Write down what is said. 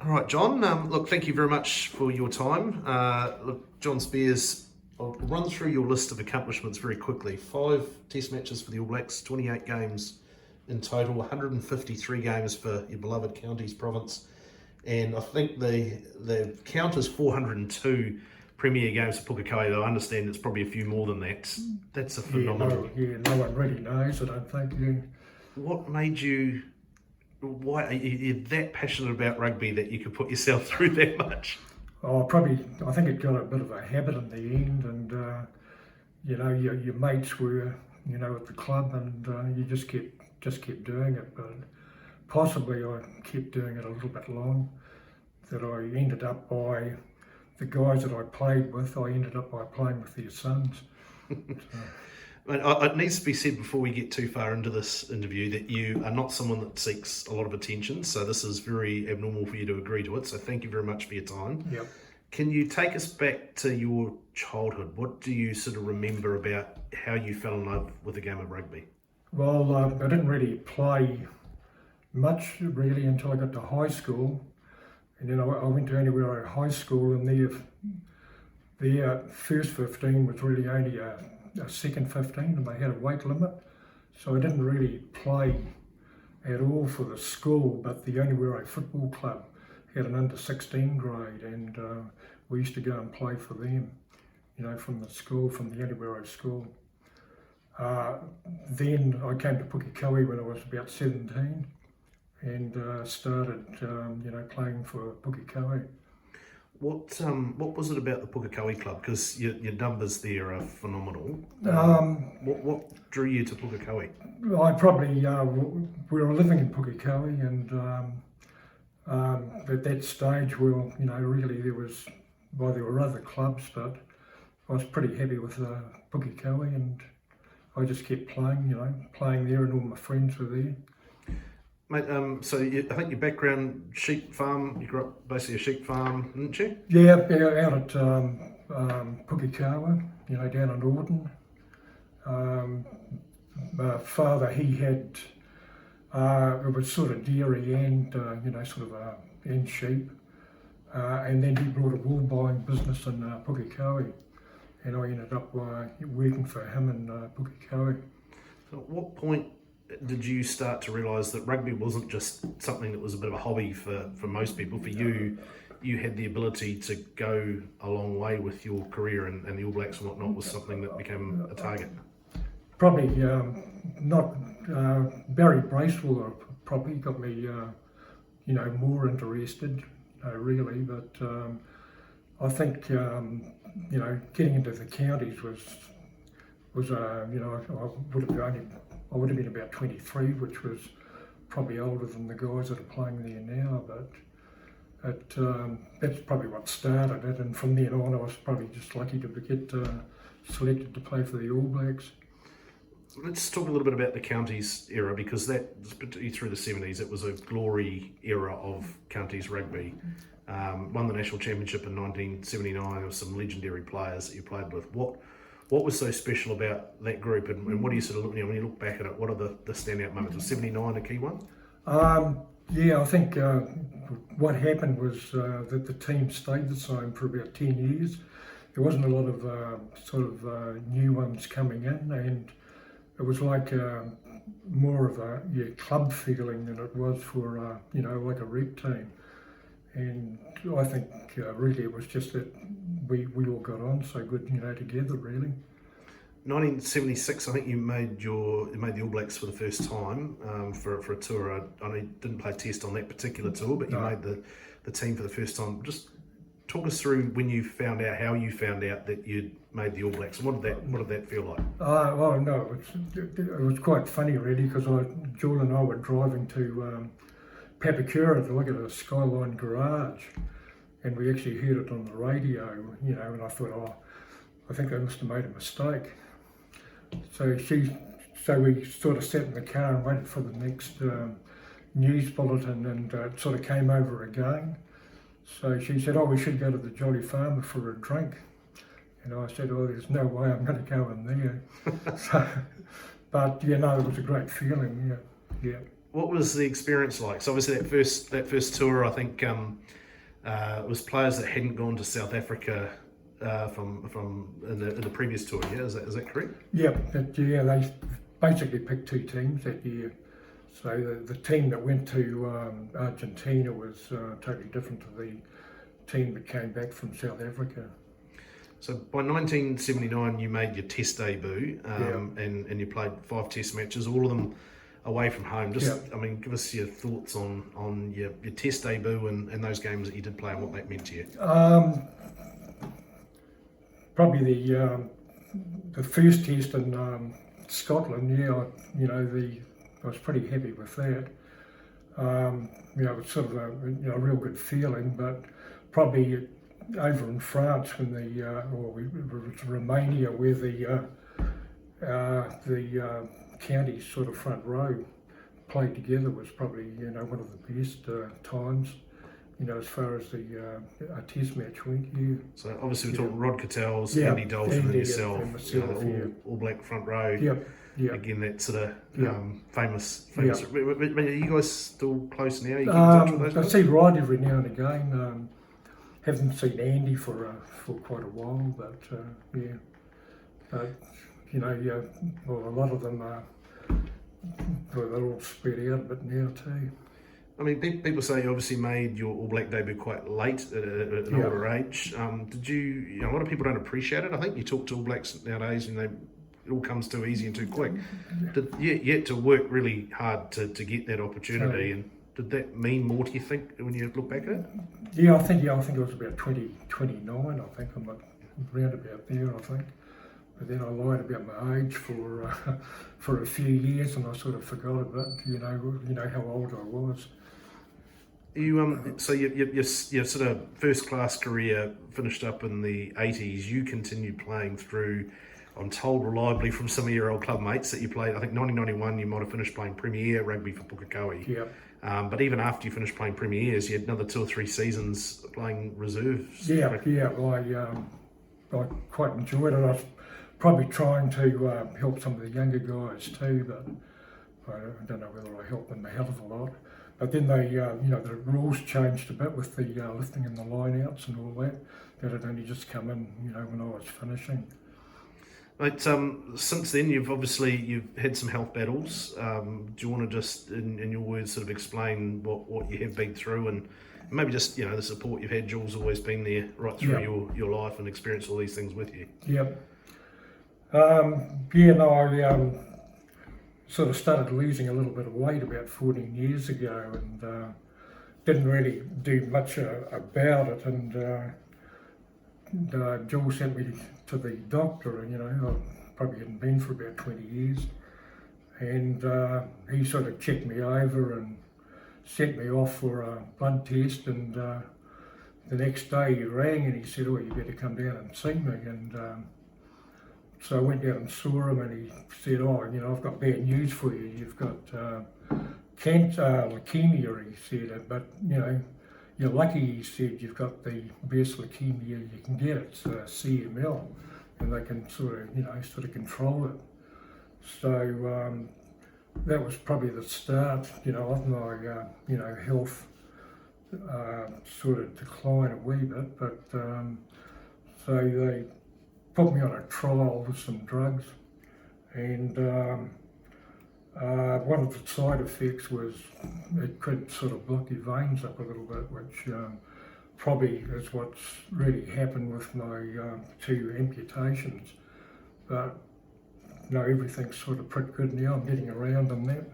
All right, John. Look, thank you very much for your time. Look, John Spiers, I'll run through your list of accomplishments very quickly. 5 Test matches for the All Blacks, 28 games in total, 153 games for your beloved counties province, and I think the count is 402 Premier games for Pukekohe. Though I understand it's probably a few more than that. That's a phenomenal. No one really knows, I don't think. Yeah. What made you? Why are you that passionate about rugby that you could put yourself through that much? I think it got a bit of a habit in the end, and your mates were, at the club, and you just kept doing it. But possibly I kept doing it a little bit long. That I ended up by the guys that I played with. I ended up by playing with their sons. So. It needs to be said before we get too far into this interview that you are not someone that seeks a lot of attention, so this is very abnormal for you to agree to it, so thank you very much for your time. Yep. Can you take us back to your childhood? What do you sort of remember about how you fell in love with the game of rugby? Well, I didn't really play much really until I got to high school, and then I went to Anywhere High School, and their first 15 was really only a second 15, and they had a weight limit, so I didn't really play at all for the school. But the Only Football Club had an under 16 grade, and we used to go and play for them, from the school, from the Only school. Then I came to Pukekohe when I was about 17, and started playing for Pukekohe. What was it about the Piakoi Club? Because your numbers there are phenomenal. What drew you to Pukekohe? I probably we were living in Pukekohe, and at that stage, really there were other clubs, but I was pretty happy with Pukekohe, and I just kept playing there, and all my friends were there. Mate, I think your background, sheep farm, you grew up basically a sheep farm, didn't you? Yeah, out at Pukekohe, down in Auden. My father, he had, it was sort of dairy and, and sheep. And then he brought a wool buying business in Pukekohe, and I ended up working for him in Pukekohe. So at what point did you start to realise that rugby wasn't just something that was a bit of a hobby for most people? For you, you had the ability to go a long way with your career, and the All Blacks and whatnot was something that became a target. Probably not. Barry Bracewell probably got me, more interested, really. But I think, getting into the counties was I would have been about 23, which was probably older than the guys that are playing there now, but that's probably what started it, and from then on I was probably just lucky to get selected to play for the All Blacks. Let's talk a little bit about the counties era, because that, particularly through the 70s, it was a glory era of counties rugby. Won the national championship in 1979. There were some legendary players that you played with. What was so special about that group, and what do you sort of, when you look back at it, what are the standout moments? Was 79 a key one? Yeah, I think what happened was that the team stayed the same for about 10 years. There wasn't a lot of new ones coming in, and it was like more of a club feeling than it was for like a rep team. And I think really it was just that we all got on so good, together really. 1976, I think you made the All Blacks for the first time for a tour. I know you didn't play Test on that particular tour, but you made the team for the first time. Just talk us through when you found out, how you found out that you'd made the All Blacks, and what did that feel like? Well, no, it was quite funny really, because Joel and I were driving to Papakura to look at a Skyline garage, and we actually heard it on the radio, and I thought, I think they must have made a mistake. So we sort of sat in the car and waited for the next news bulletin, and it sort of came over again. So she said, we should go to the Jolly Farmer for a drink. And I said, there's no way I'm going to go in there. But, it was a great feeling, yeah. what was the experience like? So obviously that first tour, I think, it was players that hadn't gone to South Africa from in the previous tour. Yeah, is that correct? Yeah, they basically picked two teams that year. So the team that went to Argentina was totally different to the team that came back from South Africa. So by 1979, you made your Test debut, and you played 5 Test matches, all of them away from home. I mean, give us your thoughts on your Test debut and those games that you did play and what that meant to you. Probably the first Test in Scotland. I was pretty happy with that. It was sort of a real good feeling, but probably over in France when it was Romania, where the county sort of front row played together, was probably one of the best times as far as the a Test match went. Yeah. So obviously we're talking Rod Cattell's, Andy Dalton, and yourself, all black front row. Yep. Again, that sort of famous. Are you guys still close now? You keep in touch with those guys? I see Rod every now and again. Haven't seen Andy for quite a while, but a lot of them are. They're all spread out a bit now too. I mean, people say you obviously made your All Black debut quite late at an older age. Did you? A lot of people don't appreciate it. I think you talk to All Blacks nowadays, and it all comes too easy and too quick. You had to work really hard to get that opportunity, and did that mean more to you think when you look back at it? Yeah, I think it was about 29. I think I'm around about there. I think. But then I lied about my age for a few years, and I sort of forgot a bit. How old I was. So your sort of first class career finished up in the 80s. You continued playing through. I'm told reliably from some of your old club mates that you played. I think 1991 you might have finished playing Premier rugby for Pukekohe. Yeah. But even after you finished playing Premiers, you had another 2 or 3 seasons playing reserves. Yeah. Well, I quite enjoyed it. I was probably trying to help some of the younger guys too, but I don't know whether I helped them a hell of a lot. But then the rules changed a bit with the lifting and the line-outs and all that. That had only just come in, when I was finishing. But since then, you've had some health battles. Do you want to just, in your words, sort of explain what you have been through, and maybe just the support you've had? Jules always been there right through your life and experienced all these things with you. Yep. I sort of started losing a little bit of weight about 14 years ago, and didn't really do much about it. And Joel sent me to the doctor, and I probably hadn't been for about 20 years. And he sort of checked me over and sent me off for a blood test. And the next day he rang and he said, "Oh, you better come down and see me." And so I went down and saw him, and he said, "Oh, I've got bad news for you. You've got leukemia," he said, "but you're lucky," he said, "you've got the best leukemia you can get. It's CML, and they can sort of control it." So that was probably the start, of my health sort of decline a wee bit. But so they put me on a trial with some drugs, and one of the side effects was it could sort of block your veins up a little bit, which probably is what's really happened with my 2 amputations. But everything's sort of pretty good now. I'm getting around on that.